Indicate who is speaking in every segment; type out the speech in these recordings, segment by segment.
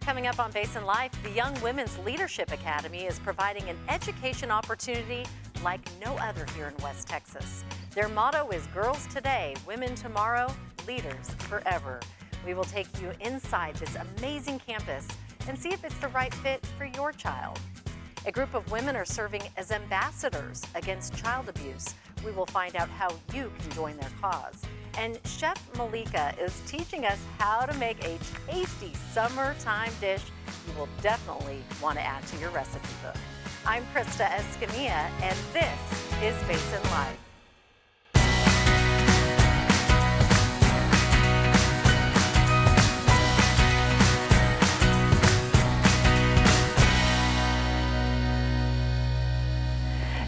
Speaker 1: Coming up on Basin Life, the Young Women's Leadership Academy is providing an education opportunity like no other here in West Texas. Their motto is Girls Today, Women Tomorrow, Leaders Forever. We will take you inside this amazing campus and see if it's the right fit for your child. A group of women are serving as ambassadors against child abuse. We will find out how you can join their cause. And Chef Meleka is teaching us how to make a tasty summertime dish you will definitely want to add to your recipe book. I'm Krista Escamilla, and this is Basin Life.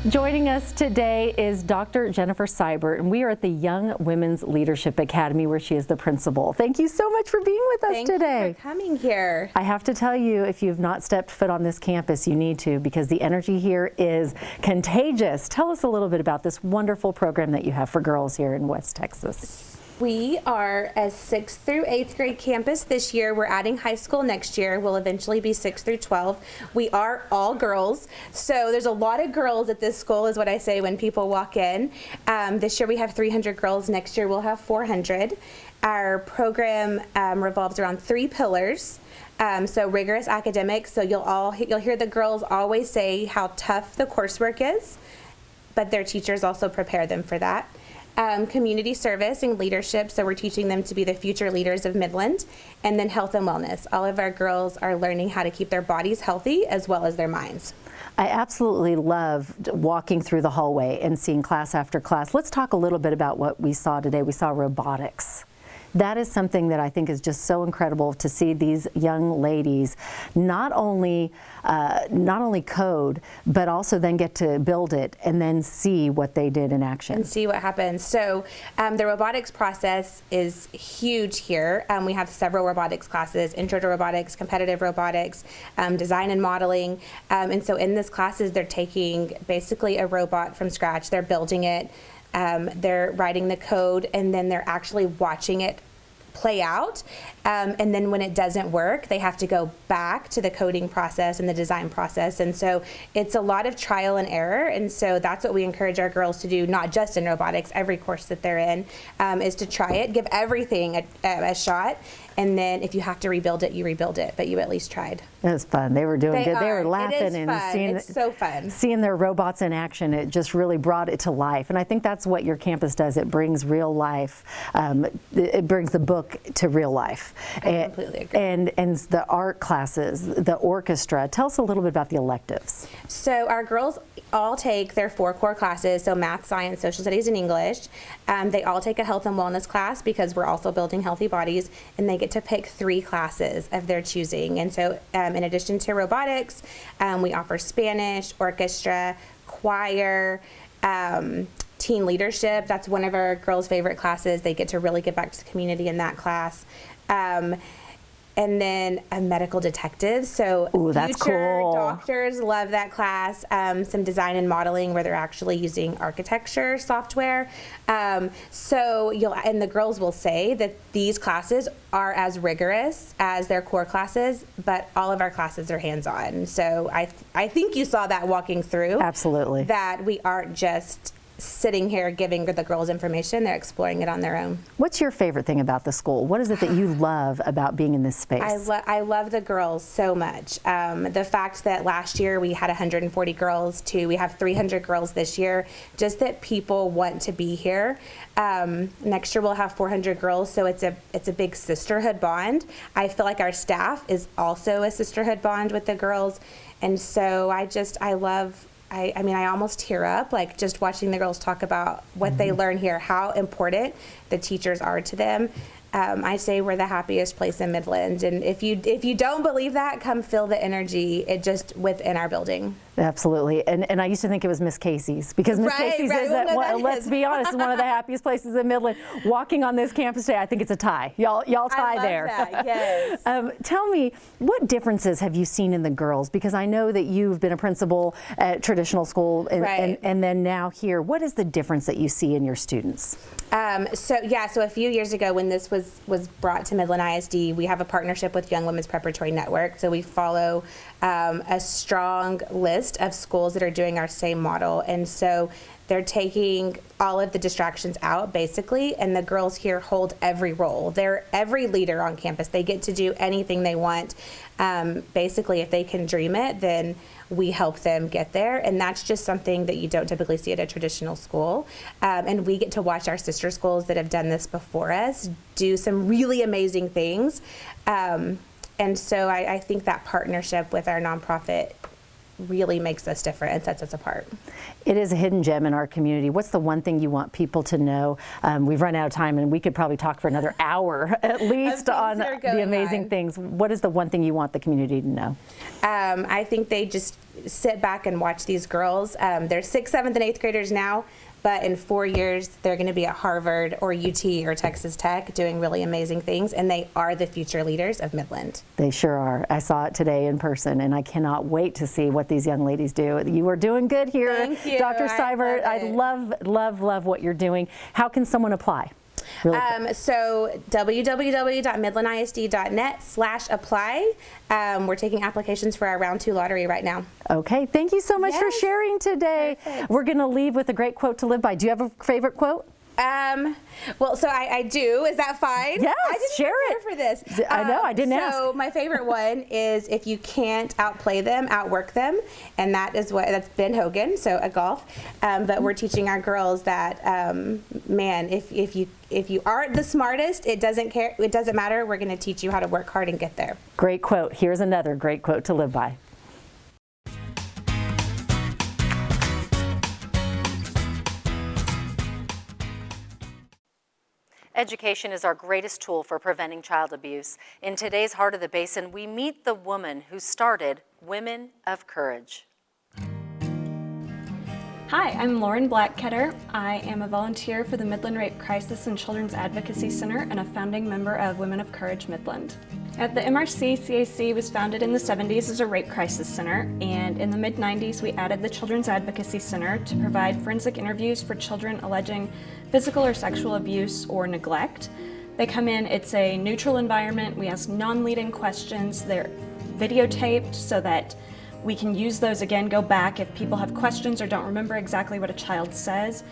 Speaker 1: Joining us today is Dr. Jennifer Seibert, and we are at the Young Women's Leadership Academy, where she is the principal. Thank you so much for being with us today.
Speaker 2: Thank you for coming here.
Speaker 1: I have to tell you, if you've not stepped foot on this campus, you need to, because the energy here is contagious. Tell us a little bit about this wonderful program that you have for girls here in West Texas.
Speaker 2: We are a 6th through 8th grade campus this year. We're adding high school next year. We'll eventually be 6th through 12. We are all girls, so there's a lot of girls at this school is what I say when people walk in. This year we have 300 girls. Next year we'll have 400. Our program revolves around 3 pillars. So rigorous academics, so you'll hear the girls always say how tough the coursework is, but their teachers also prepare them for that. Community service and leadership, so we're teaching them to be the future leaders of Midland. And then health and wellness. All of our girls are learning how to keep their bodies healthy as well as their minds.
Speaker 1: I absolutely loved walking through the hallway and seeing class after class. Let's talk a little bit about what we saw today. We saw robotics. That is something that I think is just so incredible to see these young ladies not only code, but also then get to build it and then see what they did in action.
Speaker 2: And see what happens. So the robotics process is huge here. We have several robotics classes: intro to robotics, competitive robotics, design and modeling. And so in these classes, they're taking basically a robot from scratch. They're building it. They're writing the code, and then they're actually watching it play out. And then when it doesn't work, they have to go back to the coding process and the design process. And so it's a lot of trial and error. And so that's what we encourage our girls to do, not just in robotics, every course that they're in, is to try it, give everything a shot. And then if you have to rebuild it, you rebuild it, but you at least tried.
Speaker 1: It was fun. They were doing good. They were laughing and
Speaker 2: it's so fun.
Speaker 1: Seeing their robots in action. It just really brought it to life. And I think that's what your campus does. It brings real life. It brings the book to real life.
Speaker 2: I completely agree.
Speaker 1: And the art classes, the orchestra. Tell us a little bit about the electives.
Speaker 2: So our girls all take their 4 core classes, so math, science, social studies, and English. They all take a health and wellness class because we're also building healthy bodies, and they get to pick 3 classes of their choosing. And so in addition to robotics, we offer Spanish, orchestra, choir, teen leadership. That's one of our girls' favorite classes. They get to really give back to the community in that class. And then a medical detective. So
Speaker 1: that's
Speaker 2: future
Speaker 1: cool.
Speaker 2: Doctors love that class. Some design and modeling where they're actually using architecture software. And the girls will say that these classes are as rigorous as their core classes, but all of our classes are hands-on. So I think you saw that walking through.
Speaker 1: Absolutely.
Speaker 2: That we aren't just sitting here giving the girls information, they're exploring it on their own.
Speaker 1: What's your favorite thing about the school? What is it that you love about being in this space?
Speaker 2: I love the girls so much. The fact that last year we had 140 girls we have 300 girls this year, just that people want to be here. Next year we'll have 400 girls, so it's a big sisterhood bond. I feel like our staff is also a sisterhood bond with the girls, and so I almost tear up, like just watching the girls talk about what they learn here, how important the teachers are to them. I say we're the happiest place in Midland, and if you don't believe that, come feel the energy just within our building.
Speaker 1: Absolutely, and I used to think it was Miss Casey's, because Miss Casey's is let's be honest, one of the happiest places in Midland. Walking on this campus today, I think it's a tie. Y'all tie there.
Speaker 2: I love that, yes.
Speaker 1: Tell me, what differences have you seen in the girls? Because I know that you've been a principal at traditional school, and then now here. What is the difference that you see in your students?
Speaker 2: So a few years ago when this was brought to Midland ISD, we have a partnership with Young Women's Preparatory Network. So we follow a strong list of schools that are doing our same model. And so they're taking all of the distractions out, basically, and the girls here hold every role. They're every leader on campus. They get to do anything they want. Basically, if they can dream it, then we help them get there, and that's just something that you don't typically see at a traditional school. And we get to watch our sister schools that have done this before us do some really amazing things. And so I think that partnership with our nonprofit really makes us different and sets us apart.
Speaker 3: It is a hidden gem in our community. What's the one thing you want people to know? We've run out of time and we could probably talk for another hour at least on the amazing things. What is the one thing you want the community to know?
Speaker 2: I think they just sit back and watch these girls. They're 6th, 7th, and 8th graders now, but in 4 years they're going to be at Harvard or UT or Texas Tech doing really amazing things, and they are the future leaders of Midland.
Speaker 3: They sure are. I saw it today in person, and I cannot wait to see what these young ladies do. You are doing good here,
Speaker 2: Thank you.
Speaker 3: Dr. Seibert. I love what you're doing. How can someone apply? Really
Speaker 2: So www.midlandisd.net/apply. We're taking applications for our round 2 lottery right now.
Speaker 3: Okay, thank you so much for sharing today.
Speaker 2: Perfect.
Speaker 3: We're going to leave with a great quote to live by. Do you have a favorite quote?
Speaker 2: Well, so I do. Is that fine?
Speaker 3: Yes,
Speaker 2: I didn't
Speaker 3: share
Speaker 2: prepare
Speaker 3: it.
Speaker 2: for this.
Speaker 3: I know, I didn't ask.
Speaker 2: So my favorite one is, if you can't outplay them, outwork them, and that's Ben Hogan, so at golf. But we're teaching our girls that, man, if you aren't the smartest, it doesn't matter. We're going to teach you how to work hard and get there.
Speaker 3: Great quote. Here's another great quote to live by.
Speaker 1: Education is our greatest tool for preventing child abuse. In today's Heart of the Basin, we meet the woman who started Women of Courage.
Speaker 4: Hi, I'm Lauren Blackketter. I am a volunteer for the Midland Rape Crisis and Children's Advocacy Center and a founding member of Women of Courage Midland. At the MRC, CAC was founded in the 70s as a rape crisis center, and in the mid-90s we added the Children's Advocacy Center to provide forensic interviews for children alleging physical or sexual abuse or neglect. They come in, it's a neutral environment, we ask non-leading questions, they're videotaped so that we can use those again, go back if people have questions or don't remember exactly what a child says.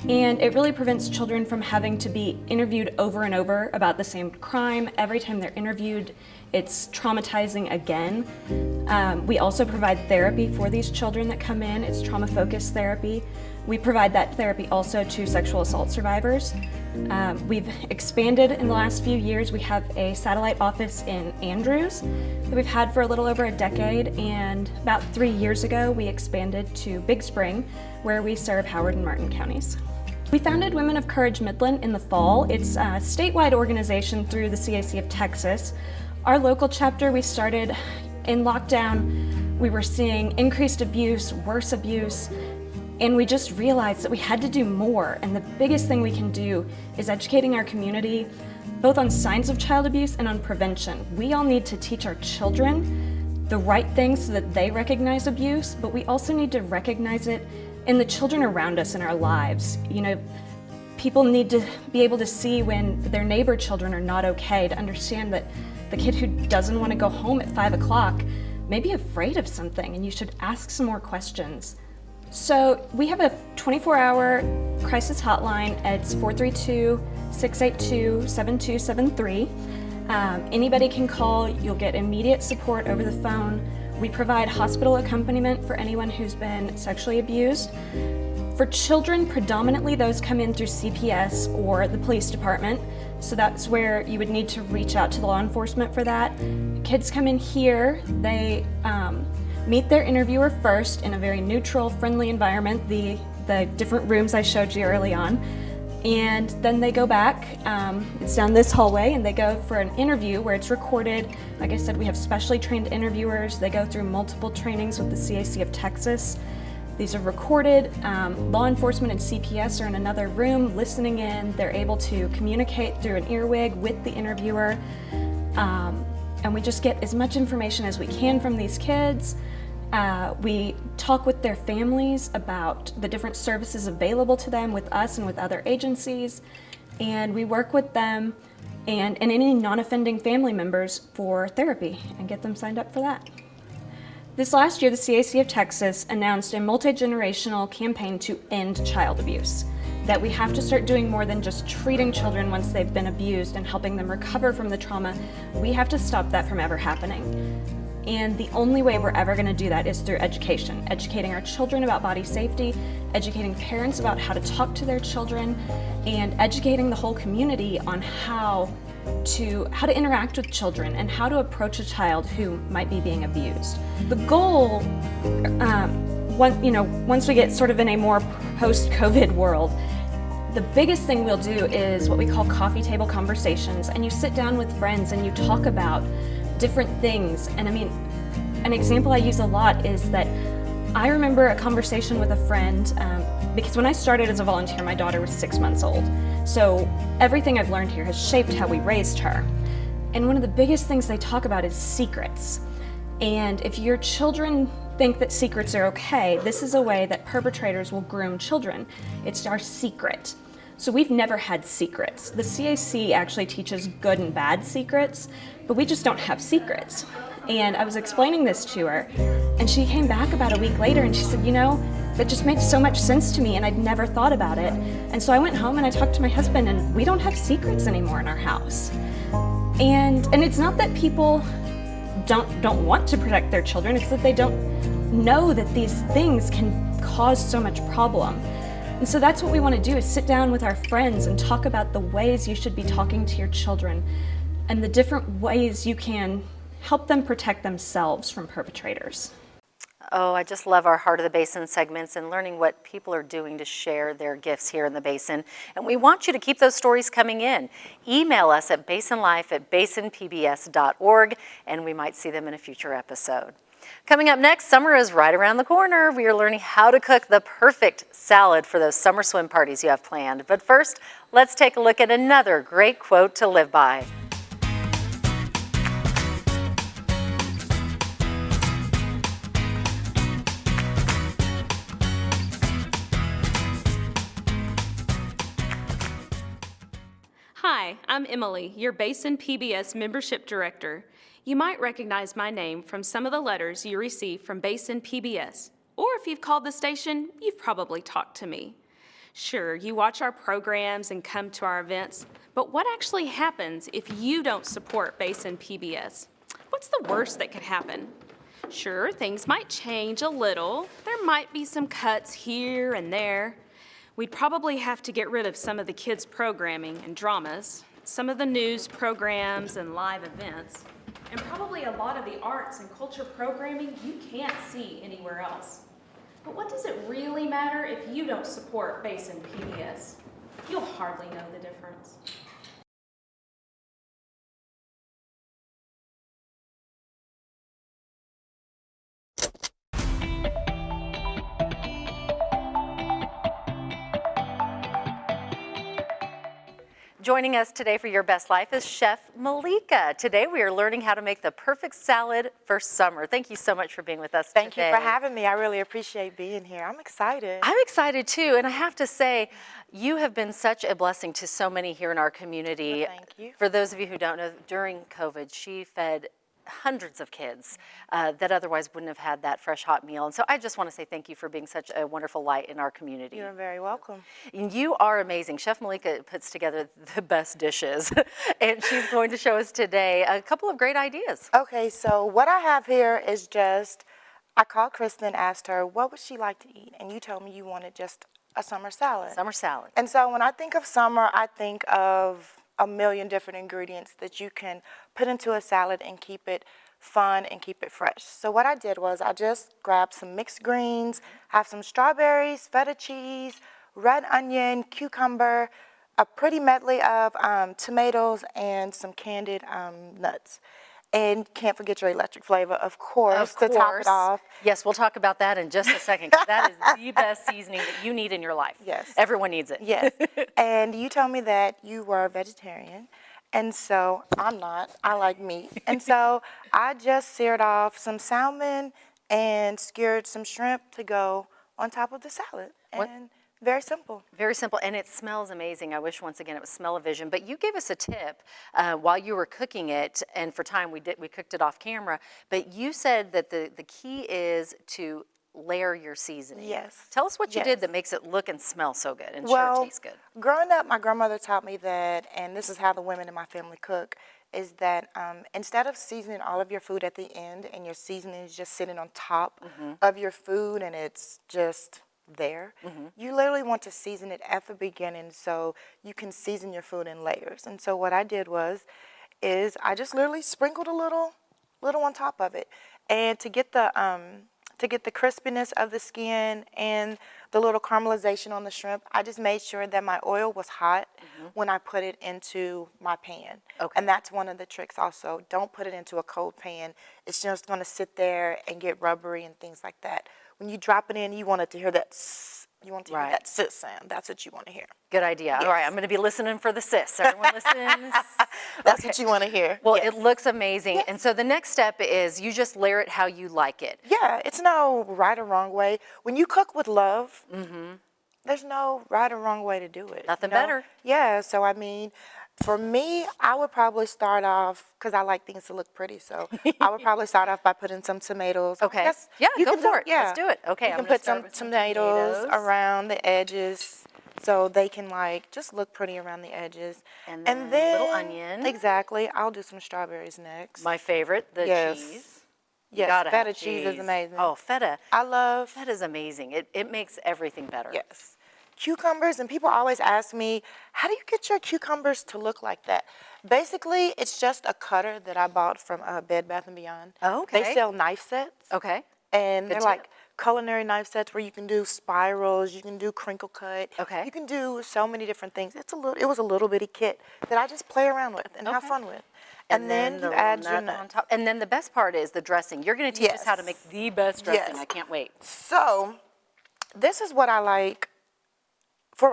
Speaker 4: And it really prevents children from having to be interviewed over and over about the same crime. Every time they're interviewed, it's traumatizing again. We also provide therapy for these children that come in. It's trauma-focused therapy. We provide that therapy also to sexual assault survivors. We've expanded in the last few years. We have a satellite office in Andrews that we've had for a little over a decade, and about 3 years ago we expanded to Big Spring, where we serve Howard and Martin counties. We founded Women of Courage Midland in the fall. It's a statewide organization through the CAC of Texas. Our local chapter, we started in lockdown. We were seeing increased abuse, worse abuse, and we just realized that we had to do more. And the biggest thing we can do is educating our community, both on signs of child abuse and on prevention. We all need to teach our children the right things so that they recognize abuse, but we also need to recognize it in the children around us in our lives. You know, people need to be able to see when their neighbor children are not okay, to understand that the kid who doesn't want to go home at 5 o'clock may be afraid of something, and you should ask some more questions. So we have a 24-hour crisis hotline. It's 432-682-7273. Anybody can call. You'll get immediate support over the phone. We provide hospital accompaniment for anyone who's been sexually abused. For children, predominantly those come in through CPS or the police department. So that's where you would need to reach out to the law enforcement for that. Kids come in here, they meet their interviewer first in a very neutral, friendly environment, the different rooms I showed you early on. And then they go back, it's down this hallway, and they go for an interview where it's recorded. Like I said, we have specially trained interviewers. They go through multiple trainings with the CAC of Texas. These are recorded. Law enforcement and CPS are in another room listening in. They're able to communicate through an earwig with the interviewer. And we just get as much information as we can from these kids. We talk with their families about the different services available to them with us and with other agencies, and we work with them and any non-offending family members for therapy and get them signed up for that. This last year, the CAC of Texas announced a multi-generational campaign to end child abuse, that we have to start doing more than just treating children once they've been abused and helping them recover from the trauma. We have to stop that from ever happening. And the only way we're ever going to do that is through education, educating our children about body safety, educating parents about how to talk to their children, and educating the whole community on how to interact with children and how to approach a child who might be being abused. The goal, once we get sort of in a more post-COVID world, the biggest thing we'll do is what we call coffee table conversations, and you sit down with friends and you talk about different things. And I mean, an example I use a lot is that I remember a conversation with a friend, because when I started as a volunteer, my daughter was 6 months old. So everything I've learned here has shaped how we raised her. And one of the biggest things they talk about is secrets. And if your children think that secrets are okay, this is a way that perpetrators will groom children. It's our secret. So we've never had secrets. The CAC actually teaches good and bad secrets, but we just don't have secrets. And I was explaining this to her, and she came back about a week later and she said, that just makes so much sense to me, and I'd never thought about it. And so I went home and I talked to my husband, and we don't have secrets anymore in our house. And it's not that people don't want to protect their children, it's that they don't know that these things can cause so much problem. And so that's what we want to do, is sit down with our friends and talk about the ways you should be talking to your children and the different ways you can help them protect themselves from perpetrators.
Speaker 1: Oh, I just love our Heart of the Basin segments and learning what people are doing to share their gifts here in the Basin. And we want you to keep those stories coming in. Email us at basinlife@basinpbs.org, and we might see them in a future episode. Coming up next, summer is right around the corner. We are learning how to cook the perfect salad for those summer swim parties you have planned. But first, let's take a look at another great quote to live by.
Speaker 5: Hi, I'm Emily, your Basin PBS Membership Director. You might recognize my name from some of the letters you receive from Basin PBS, or if you've called the station, you've probably talked to me. Sure, you watch our programs and come to our events, but what actually happens if you don't support Basin PBS? What's the worst that could happen? Sure, things might change a little. There might be some cuts here and there. We'd probably have to get rid of some of the kids' programming and dramas, some of the news programs and live events, and probably a lot of the arts and culture programming you can't see anywhere else. But what does it really matter if you don't support Basin PBS? You'll hardly know the difference.
Speaker 1: Joining us today for Your Best Life is Chef Meleka. Today we are learning how to make the perfect salad for summer. Thank you so much for being with us today.
Speaker 6: Thank you for having me. I really appreciate being here. I'm excited.
Speaker 1: I'm excited too, and I have to say, you have been such a blessing to so many here in our community.
Speaker 6: Well, thank you.
Speaker 1: For those of you who don't know, during COVID, she fed hundreds of kids that otherwise wouldn't have had that fresh hot meal. And so I just want to say thank you for being such a wonderful light in our community.
Speaker 6: You're very welcome.
Speaker 1: And you are amazing. Chef Meleka puts together the best dishes, and she's going to show us today a couple of great ideas.
Speaker 6: Okay, so what I have here is I called Krista and asked her what would she like to eat, and you told me you wanted just a summer salad.
Speaker 1: Summer salad.
Speaker 6: And so when I think of summer, I think of a million different ingredients that you can put into a salad and keep it fun and keep it fresh. So what I did was I just grabbed some mixed greens, have some strawberries, feta cheese, red onion, cucumber, a pretty medley of tomatoes, and some candied nuts. And can't forget your electric flavor, of course, to top it off.
Speaker 1: Yes, we'll talk about that in just a second, because that is the best seasoning that you need in your life.
Speaker 6: Yes.
Speaker 1: Everyone needs it.
Speaker 6: Yes. And you told me that you were a vegetarian, and so I'm not. I like meat. And so I just seared off some salmon and skewered some shrimp to go on top of the salad. And very simple.
Speaker 1: Very simple, and it smells amazing. I wish once again it was smell-o-vision. But you gave us a tip while you were cooking it, and for time we cooked it off camera. But you said that the key is to layer your seasoning.
Speaker 6: Yes.
Speaker 1: Tell us what you did that makes it look and smell so good, and sure taste good.
Speaker 6: Growing up, my grandmother taught me that, and this is how the women in my family cook, is that instead of seasoning all of your food at the end and your seasoning is just sitting on top of your food and it's just there, you literally want to season it at the beginning so you can season your food in layers. And so what I did is I just literally sprinkled a little on top of it, and to get the crispiness of the skin and the little caramelization on the shrimp, I just made sure that my oil was hot when I put it into my pan.
Speaker 1: Okay.
Speaker 6: And that's one of the tricks also. Don't put it into a cold pan. It's just going to sit there and get rubbery and things like that. When you drop it in, you want it to hear that ss. You want to hear that sis sound. That's what you want to hear.
Speaker 1: Good idea.
Speaker 6: Yes.
Speaker 1: All right, I'm going to be listening for the sis. Everyone listen.
Speaker 6: That's what you want to hear.
Speaker 1: Well, it looks amazing. And so the next step is you just layer it how you like it.
Speaker 6: Yeah, it's no right or wrong way. When you cook with love, there's no right or wrong way to do it.
Speaker 1: Nothing better.
Speaker 6: Yeah, so I mean, for me, I would probably start off, because I like things to look pretty, so I would probably start off by putting some tomatoes.
Speaker 1: Okay.
Speaker 6: Yes,
Speaker 1: Yeah,
Speaker 6: you
Speaker 1: go
Speaker 6: can
Speaker 1: for it.
Speaker 6: Yeah.
Speaker 1: Let's do it. Okay,
Speaker 6: You
Speaker 1: I'm
Speaker 6: can
Speaker 1: gonna
Speaker 6: put
Speaker 1: start
Speaker 6: some
Speaker 1: with some
Speaker 6: tomatoes
Speaker 1: tomatoes.
Speaker 6: around the edges so they can like just look pretty around the edges.
Speaker 1: And then a little onion.
Speaker 6: Exactly. I'll do some strawberries next.
Speaker 1: My favorite, the cheese.
Speaker 6: Yes,
Speaker 1: Gotta have
Speaker 6: feta cheese is amazing.
Speaker 1: Oh, feta.
Speaker 6: I love
Speaker 1: Feta's amazing. It makes everything better.
Speaker 6: Yes. Cucumbers, and people always ask me, how do you get your cucumbers to look like that? Basically, it's just a cutter that I bought from Bed Bath & Beyond.
Speaker 1: Oh, okay.
Speaker 6: They sell knife sets.
Speaker 1: Okay.
Speaker 6: And
Speaker 1: Good
Speaker 6: they're
Speaker 1: tip.
Speaker 6: like culinary knife sets where you can do spirals, you can do crinkle cut.
Speaker 1: Okay.
Speaker 6: You can do so many different things. It was a little bitty kit that I just play around with and have fun with. And then you
Speaker 1: the
Speaker 6: add
Speaker 1: little
Speaker 6: your
Speaker 1: nut on
Speaker 6: nuts.
Speaker 1: top. And then the best part is the dressing. You're going to teach us how to make the best dressing.
Speaker 6: Yes.
Speaker 1: I can't wait.
Speaker 6: So, this is what I like.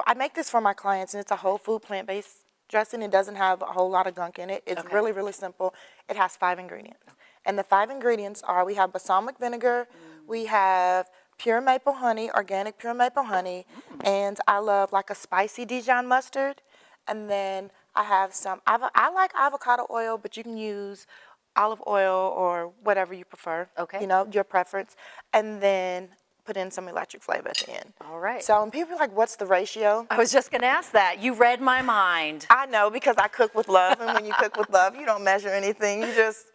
Speaker 6: I make this for my clients, and it's a whole food plant-based dressing. It doesn't have a whole lot of gunk in it. It's really, really simple. It has 5 ingredients. And the 5 ingredients are, we have balsamic vinegar, we have pure maple honey, organic pure maple honey, and I love like a spicy Dijon mustard. And then I have I like avocado oil, but you can use olive oil or whatever you prefer.
Speaker 1: Okay.
Speaker 6: You know, your preference. And then put in some electric flavor at the end.
Speaker 1: All right.
Speaker 6: So when people are like, what's the ratio?
Speaker 1: I was just going to ask that. You read my mind.
Speaker 6: I know, because I cook with love, and when you cook with love, you don't measure anything. You just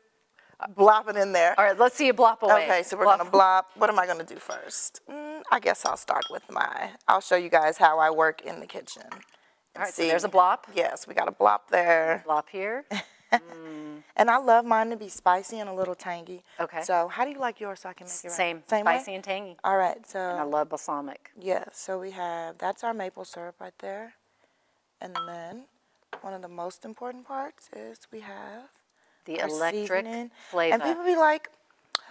Speaker 6: blop it in there.
Speaker 1: All right, let's see you blop away.
Speaker 6: Okay, so we're going to blop. What am I going to do first? I guess I'll start with I'll show you guys how I work in the kitchen.
Speaker 1: All right, so there's a blop.
Speaker 6: Yes, we got a blop there.
Speaker 1: Blop here.
Speaker 6: And I love mine to be spicy and a little tangy.
Speaker 1: Okay.
Speaker 6: So how do you like yours so I can make it right?
Speaker 1: Same
Speaker 6: Same way?
Speaker 1: spicy and tangy.
Speaker 6: All right, so.
Speaker 1: And I love balsamic.
Speaker 6: Yeah, so that's our maple syrup right there. And then one of the most important parts is we have
Speaker 1: The
Speaker 6: our
Speaker 1: electric
Speaker 6: seasoning.
Speaker 1: flavor.
Speaker 6: And people be like,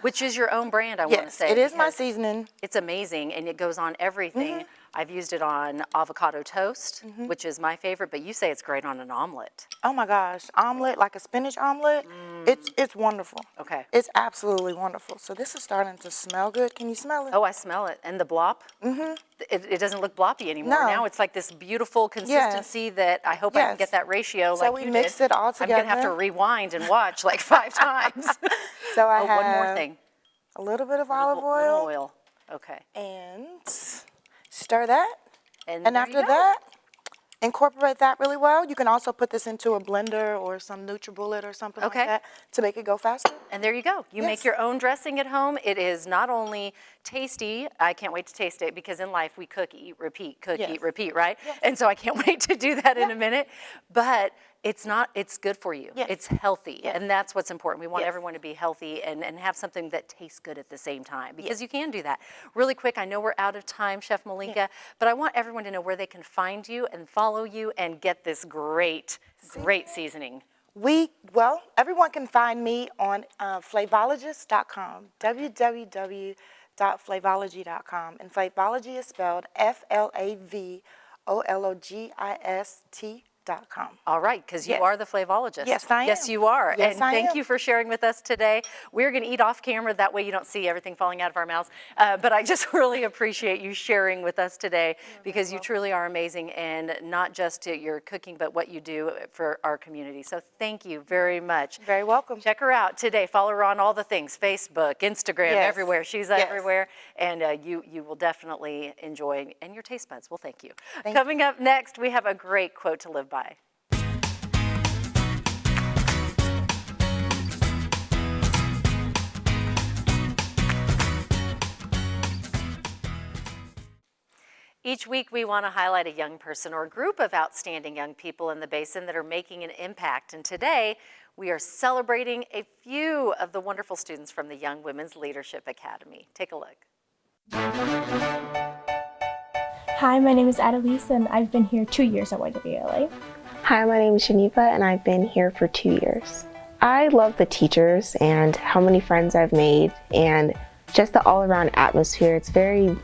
Speaker 1: Which is your own brand, I want to
Speaker 6: yes,
Speaker 1: say.
Speaker 6: it is my
Speaker 1: because
Speaker 6: seasoning.
Speaker 1: It's amazing, and it goes on everything. I've used it on avocado toast, which is my favorite, but you say it's great on an omelet.
Speaker 6: Oh my gosh, omelet, like a spinach omelet, it's wonderful.
Speaker 1: Okay.
Speaker 6: It's absolutely wonderful. So this is starting to smell good. Can you smell it?
Speaker 1: Oh, I smell it. And the blop? It doesn't look bloppy anymore.
Speaker 6: No.
Speaker 1: Now it's like this beautiful consistency that I hope I can
Speaker 6: Yes.
Speaker 1: get that ratio
Speaker 6: So
Speaker 1: like
Speaker 6: we
Speaker 1: you
Speaker 6: mix
Speaker 1: did.
Speaker 6: it all
Speaker 1: I'm going to have to
Speaker 6: together.
Speaker 1: rewind and watch like 5 times.
Speaker 6: So I have
Speaker 1: one more thing.
Speaker 6: a little bit of olive
Speaker 1: Little
Speaker 6: oil
Speaker 1: oil. Okay.
Speaker 6: and stir that.
Speaker 1: And
Speaker 6: And
Speaker 1: there
Speaker 6: after
Speaker 1: you go.
Speaker 6: that, incorporate that really well. You can also put this into a blender or some NutriBullet or something
Speaker 1: Okay.
Speaker 6: like that to make it go faster.
Speaker 1: And there you go. You make
Speaker 6: Yes.
Speaker 1: your own dressing at home. It is not only tasty, I can't wait to taste it because in life we cook, eat, repeat, cook,
Speaker 6: Yes.
Speaker 1: eat, repeat, right? And so I can't wait to do that in a minute. But it's good for you.
Speaker 6: Yes.
Speaker 1: It's healthy.
Speaker 6: Yes.
Speaker 1: And that's what's important. We want
Speaker 6: Yes.
Speaker 1: everyone to be healthy and have something that tastes good at the same time because you can do that. Really quick, I know we're out of time, Chef Meleka, but I want everyone to know where they can find you and follow you and get this great seasoning.
Speaker 6: Everyone can find me on flavologist.com, www.flavology.com. And Flavology is spelled FLAVOLOGIST.com.
Speaker 1: All right, because you
Speaker 6: Yes.
Speaker 1: are the flavologist.
Speaker 6: Yes, I am.
Speaker 1: Yes, you are.
Speaker 6: Yes,
Speaker 1: and
Speaker 6: I
Speaker 1: thank
Speaker 6: am.
Speaker 1: you for sharing with us today. We're going to eat off camera. That way you don't see everything falling out of our mouths. But I just really appreciate you sharing with us today because you truly are amazing, and not just your cooking, but what you do for our community. So thank you very much.
Speaker 6: Very welcome.
Speaker 1: Check her out today. Follow her on all the things, Facebook, Instagram,
Speaker 6: Yes.
Speaker 1: everywhere. She's
Speaker 6: Yes.
Speaker 1: everywhere. And you will definitely enjoy, and your taste buds will thank you.
Speaker 6: Thank
Speaker 1: Coming up next, we have a great quote to live by. Each week, we want to highlight a young person or group of outstanding young people in the Basin that are making an impact. And today, we are celebrating a few of the wonderful students from the Young Women's Leadership Academy. Take a look.
Speaker 7: Hi, my name is Adelise, and I've been here 2 years at YWLA.
Speaker 8: Hi, my name is Shanifa, and I've been here for 2 years. I love the teachers and how many friends I've made, and just the all-around atmosphere. It's very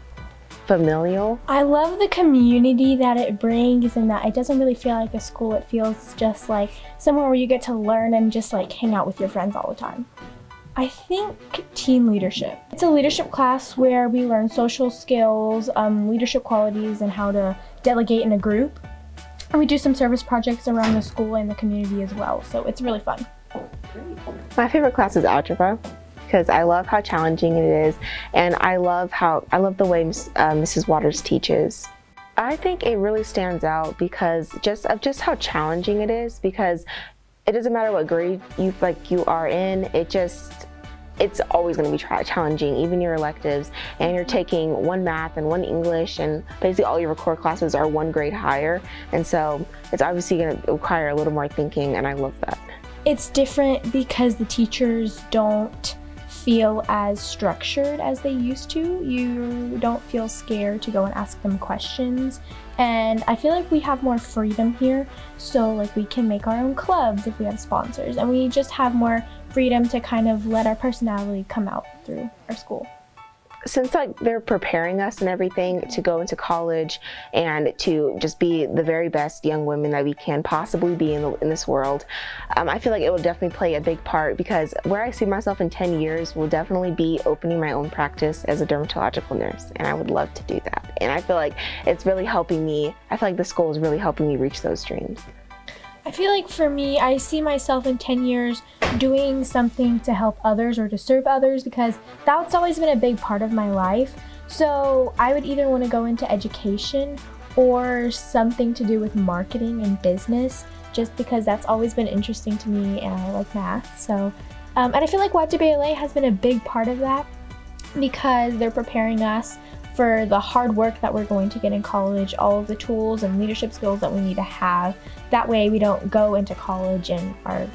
Speaker 8: familial.
Speaker 7: I love the community that it brings, and that it doesn't really feel like a school. It feels just like somewhere where you get to learn and just like hang out with your friends all the time. I think team leadership. It's a leadership class where we learn social skills, leadership qualities, and how to delegate in a group. And we do some service projects around the school and the community as well, so it's really fun.
Speaker 8: My favorite class is algebra because I love how challenging it is, and I love the way Mrs. Waters teaches. I think it really stands out because just how challenging it is, because it doesn't matter what grade you are in, it's always going to be challenging, even your electives, and you're taking one math and one English, and basically all your core classes are one grade higher, and so it's obviously going to require a little more thinking, and I love that.
Speaker 7: It's different because the teachers don't feel as structured as they used to. You don't feel scared to go and ask them questions, and I feel like we have more freedom here, so like we can make our own clubs if we have sponsors, and we just have more freedom to kind of let our personality come out through our school.
Speaker 8: Since they're preparing us and everything to go into college and to just be the very best young women that we can possibly be in this world, I feel like it will definitely play a big part, because where I see myself in 10 years will definitely be opening my own practice as a dermatological nurse, and I would love to do that. And I feel like it's really helping me. I feel like the school is really helping me reach those dreams.
Speaker 7: I feel like for me, I see myself in 10 years doing something to help others or to serve others, because that's always been a big part of my life. So I would either want to go into education or something to do with marketing and business, just because that's always been interesting to me and I like math. So, and I feel like YWLA has been a big part of that, because they're preparing us for the hard work that we're going to get in college, all of the tools and leadership skills that we need to have. That way we don't go into college and are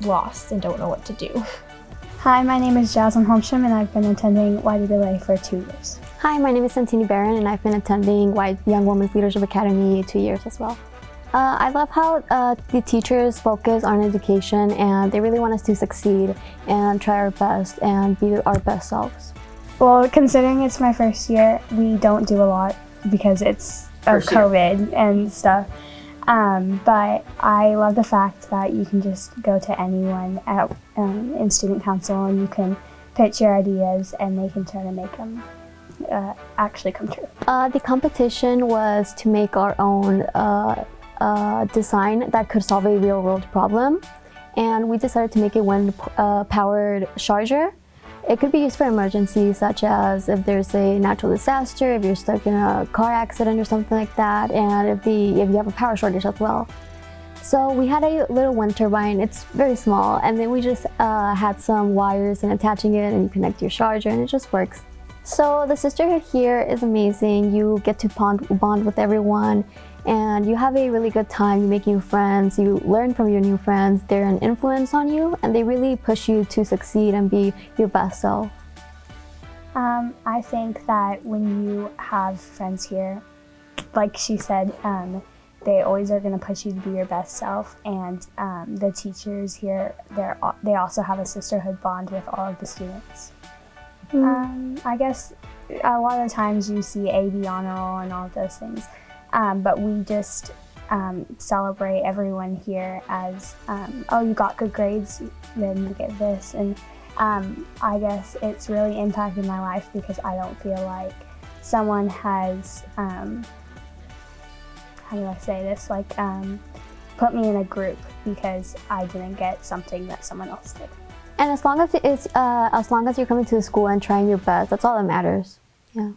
Speaker 7: lost and don't know what to do.
Speaker 9: Hi, my name is Jasmine Holmstrom, and I've been attending YWLA for 2 years.
Speaker 10: Hi, my name is Santini Barron, and I've been attending Young Women's Leadership Academy 2 years as well. I love how the teachers focus on education, and they really want us to succeed and try our best and be our best selves.
Speaker 9: Well, considering it's my first year, we don't do a lot because it's of COVID and stuff. But I love the fact that you can just go to anyone in student council and you can pitch your ideas and they can try to make them actually come true.
Speaker 10: The competition was to make our own design that could solve a real-world problem, and we decided to make a wind-powered charger. It could be used for emergencies, such as if there's a natural disaster, if you're stuck in a car accident or something like that, and if you have a power shortage as well. So we had a little wind turbine. It's very small, and then we just had some wires and attaching it, and you connect your charger, and it just works. So the sisterhood here is amazing. You get to bond with everyone, and you have a really good time. You make new friends, you learn from your new friends. They're an influence on you, and they really push you to succeed and be your best self.
Speaker 9: I think that when you have friends here, like she said, they always are going to push you to be your best self, and the teachers here, they also have a sisterhood bond with all of the students. I guess a lot of the times you see AB honor roll and all of those things, but we just celebrate everyone here as, oh, you got good grades, then you get this. And I guess it's really impacted my life because I don't feel like someone has, how do I say this, like put me in a group because I didn't get something that someone else did.
Speaker 10: And as long as you're coming to the school and trying your best, that's all that matters. Yeah.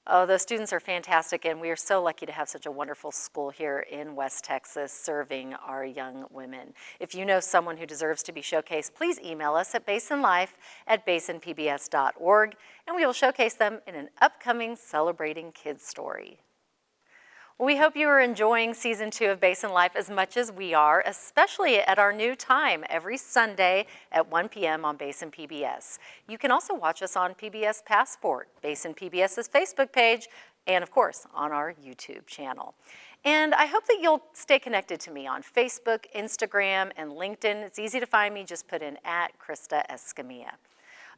Speaker 1: Oh, those students are fantastic, and we are so lucky to have such a wonderful school here in West Texas serving our young women. If you know someone who deserves to be showcased, please email us at basinlife@basinpbs.org, and we will showcase them in an upcoming Celebrating Kids story. Well, we hope you are enjoying Season 2 of Basin Life as much as we are, especially at our new time every Sunday at 1 p.m. on Basin PBS. You can also watch us on PBS Passport, Basin PBS's Facebook page, and of course on our YouTube channel. And I hope that you'll stay connected to me on Facebook, Instagram, and LinkedIn. It's easy to find me, just put in @Krista Escamilla.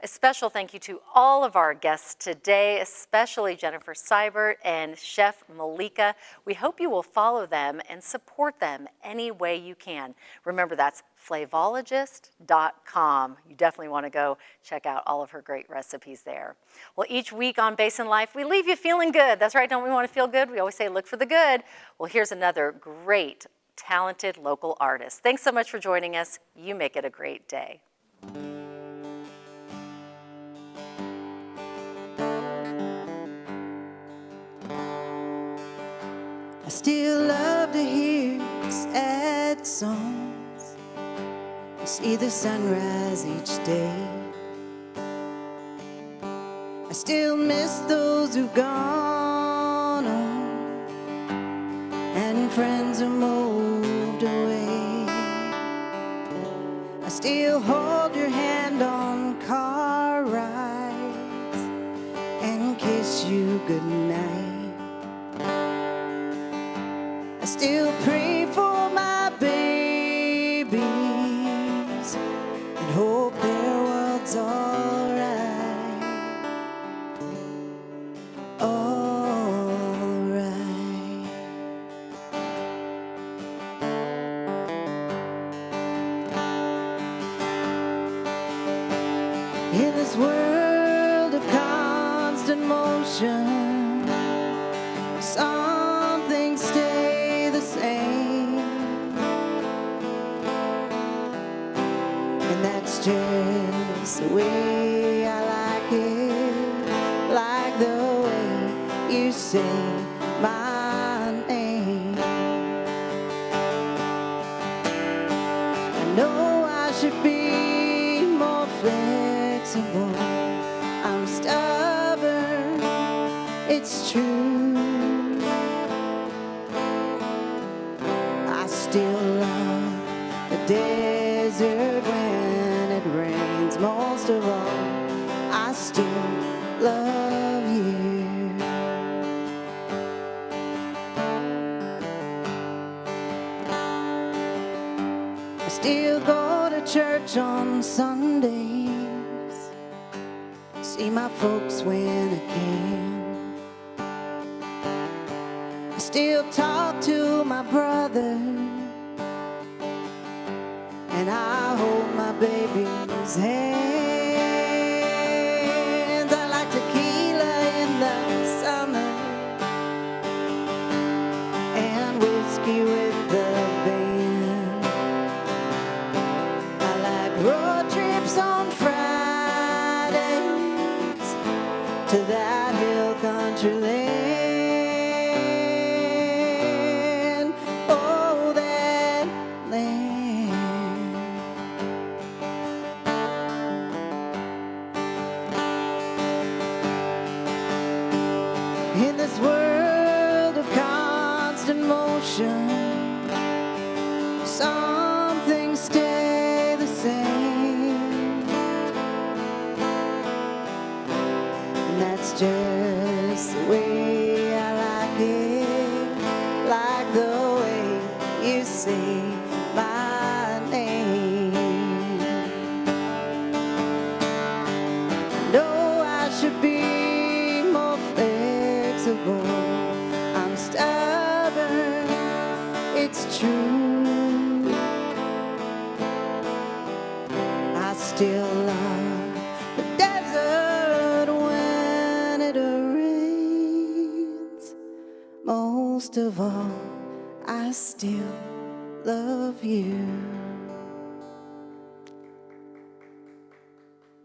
Speaker 1: A special thank you to all of our guests today, especially Jennifer Seibert and Chef Meleka. We hope you will follow them and support them any way you can. Remember, that's flavologist.com. You definitely want to go check out all of her great recipes there. Well, each week on Basin Life, we leave you feeling good. That's right, don't we want to feel good? We always say look for the good. Well, here's another great, talented local artist. Thanks so much for joining us. You make it a great day.
Speaker 11: I still love to hear sad songs, see the sunrise each day. I still miss those who've gone on and friends who moved away. I still hold your hand on car rides and kiss you goodnight. I still pray for my babies and hope their world's alright. Alright. In this world of constant motion, some things stay the same, and that's just the way I like it, like the way you say my name. I know I should be more flexible, I'm stubborn, it's true. I still love the desert when it rains. Most of all, I still love you. I still go to church on Sundays, see my folks when I can. I still talk to my brother, and I hold my baby's hands. I like tequila in the summer and whiskey with the band. I like road trips on Fridays to that hill country land. Oh, that land. In this world of constant motion, some things stay the same, and that's just the way I like it, like the way you say my name. I know I should be more flexible, I'm stubborn, most of all, I still love you.